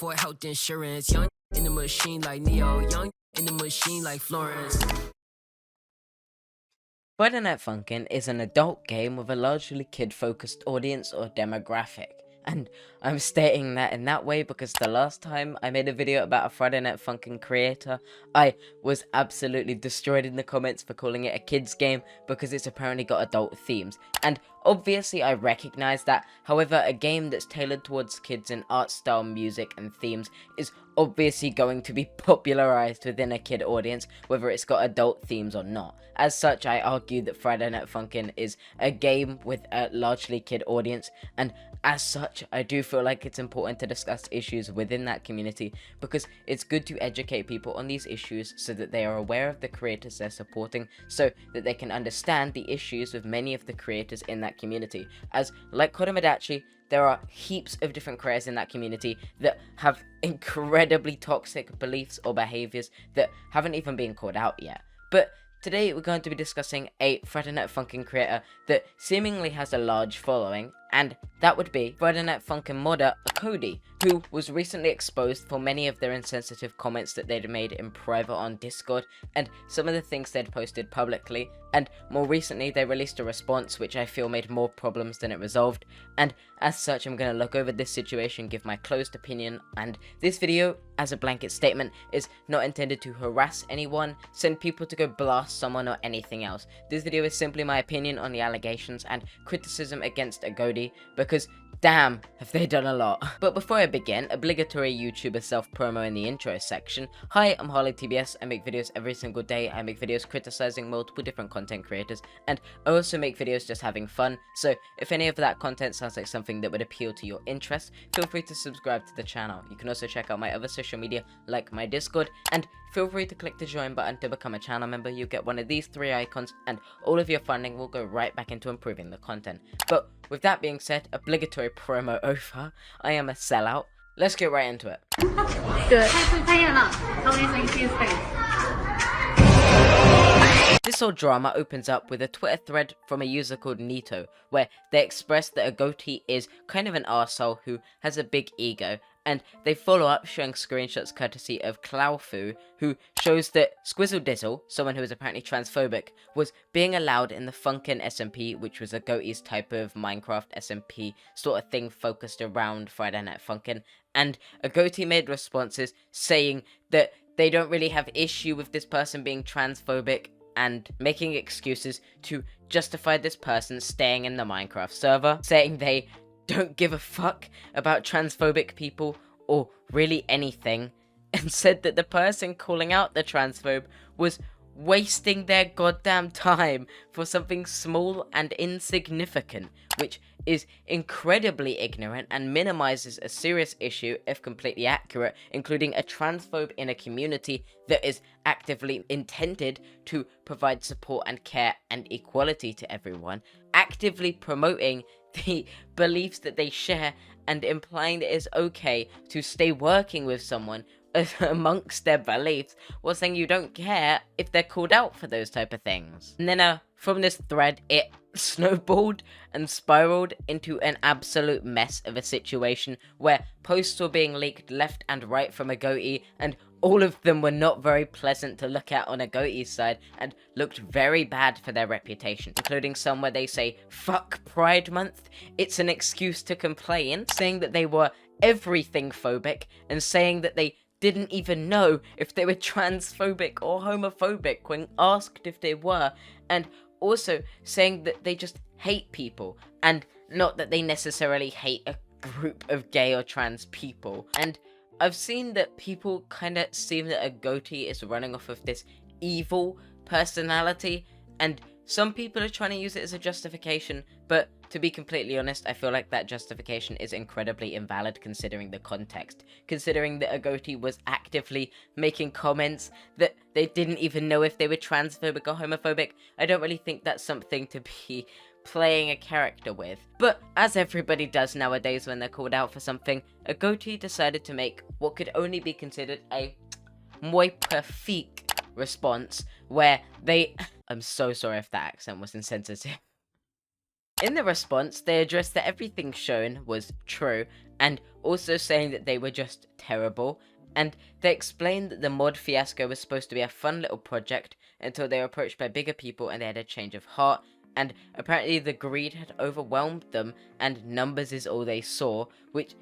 for health insurance. Young in the machine like Neo, young in the machine like Florence. Friday Night Funkin is an adult game with a largely kid-focused audience or demographic. And I'm stating that in that way because the last time I made a video about a Friday Night Funkin' creator, I was absolutely destroyed in the comments for calling it a kids game because it's apparently got adult themes. And obviously I recognize that, however, a game that's tailored towards kids in art style, music, and themes is obviously going to be popularized within a kid audience, whether it's got adult themes or not. As such, I argue that Friday Night Funkin' is a game with a largely kid audience, and as such, I do feel like it's important to discuss issues within that community because it's good to educate people on these issues so that they are aware of the creators they're supporting, so that they can understand the issues with many of the creators in that community. As, like Kodomodachi, there are heaps of different creators in that community that have incredibly toxic beliefs or behaviors that haven't even been called out yet. But today we're going to be discussing a Friday Night Funkin' creator that seemingly has a large following, and that would be Friday Night Funkin' modder AGOTI, who was recently exposed for many of their insensitive comments that they'd made in private on Discord, and some of the things they'd posted publicly, and more recently they released a response which I feel made more problems than it resolved, and as such I'm going to look over this situation, give my closed opinion, and this video, as a blanket statement, is not intended to harass anyone, send people to go blast someone or anything else. This video is simply my opinion on the allegations and criticism against AGOTI, because damn, have they done a lot. But before I begin, obligatory YouTuber self-promo in the intro section. Hi, I'm HarleyTBS. I make videos every single day. I make videos criticizing multiple different content creators, and I also make videos just having fun. So if any of that content sounds like something that would appeal to your interest, feel free to subscribe to the channel. You can also check out my other social media, like my Discord, and feel free to click the join button to become a channel member. You get one of these 3 icons, and all of your funding will go right back into improving the content. But with that being said, obligatory promo over. I am a sellout. Let's get right into it. Good. This whole drama opens up with a Twitter thread from a user called Nito, where they express that AGOTI is kind of an arsehole who has a big ego, and they follow up showing screenshots courtesy of Klaufu, who shows that Squizzle Dizzle, someone who is apparently transphobic, was being allowed in the Funkin' SMP, which was AGOTI's type of Minecraft SMP sort of thing focused around Friday Night Funkin', and AGOTI made responses saying that they don't really have issue with this person being transphobic, and making excuses to justify this person staying in the Minecraft server, saying they don't give a fuck about transphobic people or really anything, and said that the person calling out the transphobe was wasting their goddamn time for something small and insignificant, which is incredibly ignorant and minimizes a serious issue if completely accurate, including a transphobe in a community that is actively intended to provide support and care and equality to everyone, actively promoting the beliefs that they share and implying that it's okay to stay working with someone amongst their beliefs, while saying you don't care if they're called out for those type of things. And then from this thread, it snowballed and spiraled into an absolute mess of a situation where posts were being leaked left and right from AGOTI, and all of them were not very pleasant to look at on AGOTI's side and looked very bad for their reputation, including some where they say, "Fuck Pride Month, it's an excuse to complain," saying that they were everything phobic, and saying that they didn't even know if they were transphobic or homophobic when asked if they were, and also saying that they just hate people, and not that they necessarily hate a group of gay or trans people. And I've seen that people kind of seem that AGOTI is running off of this evil personality, and some people are trying to use it as a justification, but to be completely honest, I feel like that justification is incredibly invalid considering the context. Considering that AGOTI was actively making comments that they didn't even know if they were transphobic or homophobic, I don't really think that's something to be playing a character with. But as everybody does nowadays when they're called out for something, AGOTI decided to make what could only be considered a muy perfect response, where they... I'm so sorry if that accent was insensitive. In the response, they addressed that everything shown was true, and also saying that they were just terrible, and they explained that the mod fiasco was supposed to be a fun little project until they were approached by bigger people and they had a change of heart, and apparently the greed had overwhelmed them and numbers is all they saw, which,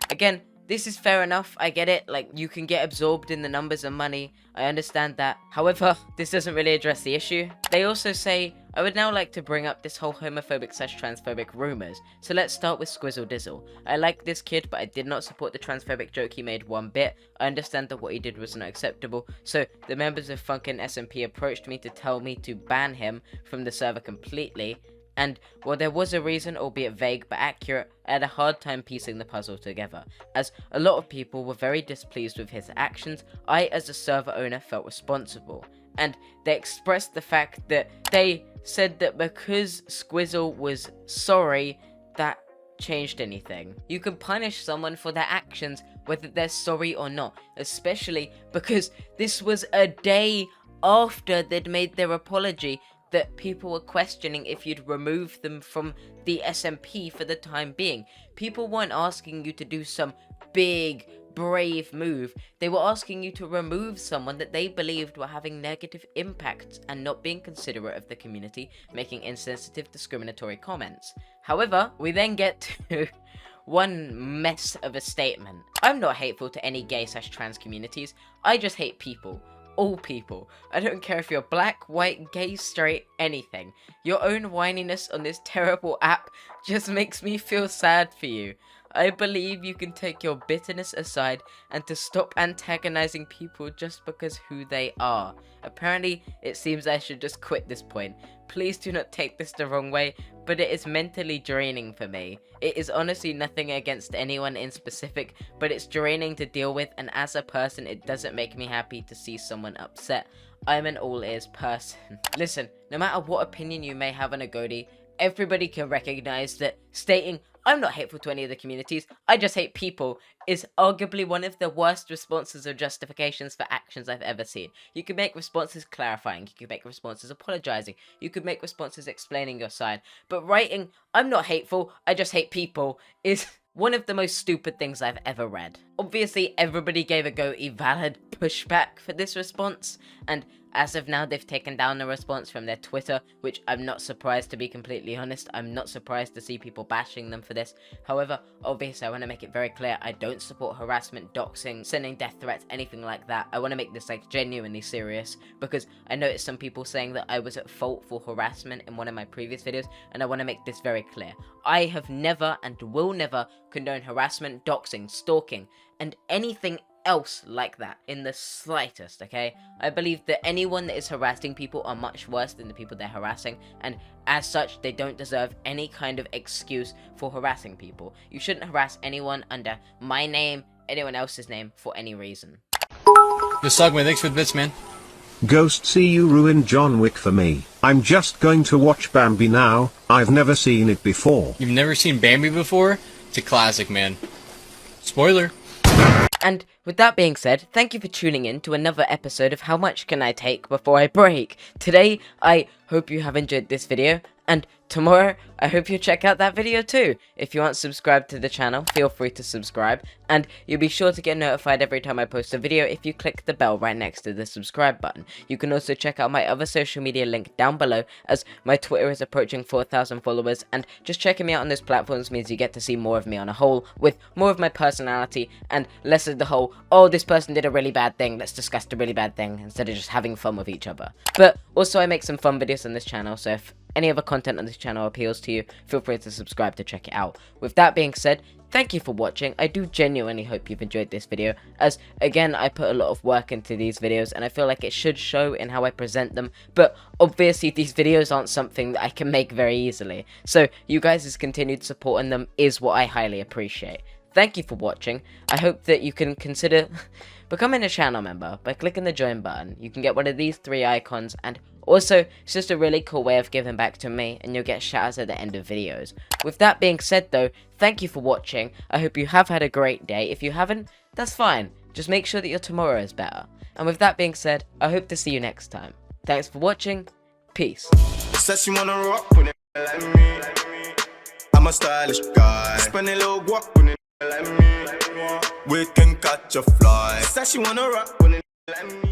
again, this is fair enough, I get it, like, you can get absorbed in the numbers and money, I understand that. However, this doesn't really address the issue. They also say, I would now like to bring up this whole homophobic/transphobic rumors, so let's start with Squizzle Dizzle. I like this kid, but I did not support the transphobic joke he made one bit. I understand that what he did was not acceptable, so the members of Funkin SMP approached me to tell me to ban him from the server completely. And while there was a reason, albeit vague but accurate, I had a hard time piecing the puzzle together. As a lot of people were very displeased with his actions, I as a server owner felt responsible. And they expressed the fact that they said that because Squizzle was sorry, that changed anything. You can punish someone for their actions whether they're sorry or not, especially because this was a day after they'd made their apology that people were questioning if you'd remove them from the SMP for the time being. People weren't asking you to do some big, brave move. They were asking you to remove someone that they believed were having negative impacts and not being considerate of the community, making insensitive, discriminatory comments. However, we then get to one mess of a statement. I'm not hateful to any gay/trans communities. I just hate people. All people. I don't care if you're black, white, gay, straight, anything. Your own whininess on this terrible app just makes me feel sad for you. I believe you can take your bitterness aside and to stop antagonizing people just because who they are. Apparently, it seems I should just quit this point. Please do not take this the wrong way, but it is mentally draining for me. It is honestly nothing against anyone in specific, but it's draining to deal with, and as a person, it doesn't make me happy to see someone upset. I'm an all-ears person. Listen, no matter what opinion you may have on AGOTI, everybody can recognize that stating, I'm not hateful to any of the communities, I just hate people, is arguably one of the worst responses or justifications for actions I've ever seen. You can make responses clarifying, you can make responses apologizing, you could make responses explaining your side, but writing, I'm not hateful, I just hate people, is one of the most stupid things I've ever read. Obviously, everybody gave AGOTI valid pushback for this response, and as of now, they've taken down the response from their Twitter, which I'm not surprised, to be completely honest. I'm not surprised to see people bashing them for this. However, obviously, I want to make it very clear, I don't support harassment, doxing, sending death threats, anything like that. I want to make this, like, genuinely serious, because I noticed some people saying that I was at fault for harassment in one of my previous videos, and I want to make this very clear. I have never and will never condone harassment, doxing, stalking, and anything else like that in the slightest, okay? I believe that anyone that is harassing people are much worse than the people they're harassing, and as such, they don't deserve any kind of excuse for harassing people. You shouldn't harass anyone under my name, anyone else's name, for any reason. Yo, Sugman, thanks for the bits, man. Ghost, see you ruined John Wick for me. I'm just going to watch Bambi now. I've never seen it before. You've never seen Bambi before? It's a classic, man. Spoiler. And with that being said, thank you for tuning in to another episode of How Much Can I Take Before I Break? Today, I hope you have enjoyed this video, and tomorrow, I hope you check out that video too. If you aren't subscribed to the channel, feel free to subscribe, and you'll be sure to get notified every time I post a video if you click the bell right next to the subscribe button. You can also check out my other social media link down below, as my Twitter is approaching 4,000 followers, and just checking me out on those platforms means you get to see more of me on a whole, with more of my personality, and less of the whole, oh, this person did a really bad thing, let's discuss the really bad thing, instead of just having fun with each other. But also, I make some fun videos on this channel, so if any other content on this channel appeals to you, feel free to subscribe to check it out. With that being said, thank you for watching. I do genuinely hope you've enjoyed this video, as again, I put a lot of work into these videos, and I feel like it should show in how I present them, but obviously these videos aren't something that I can make very easily, so you guys' continued support in them is what I highly appreciate. Thank you for watching. I hope that you can consider becoming a channel member by clicking the join button. You can get one of these 3 icons, and also, it's just a really cool way of giving back to me, and you'll get shoutouts at the end of videos. With that being said though, thank you for watching. I hope you have had a great day. If you haven't, that's fine. Just make sure that your tomorrow is better. And with that being said, I hope to see you next time. Thanks for watching. Peace. like me. I'm a stylish guy. Spend a little guap when it like me. We can catch a fly. Said she wanna rock when it like me.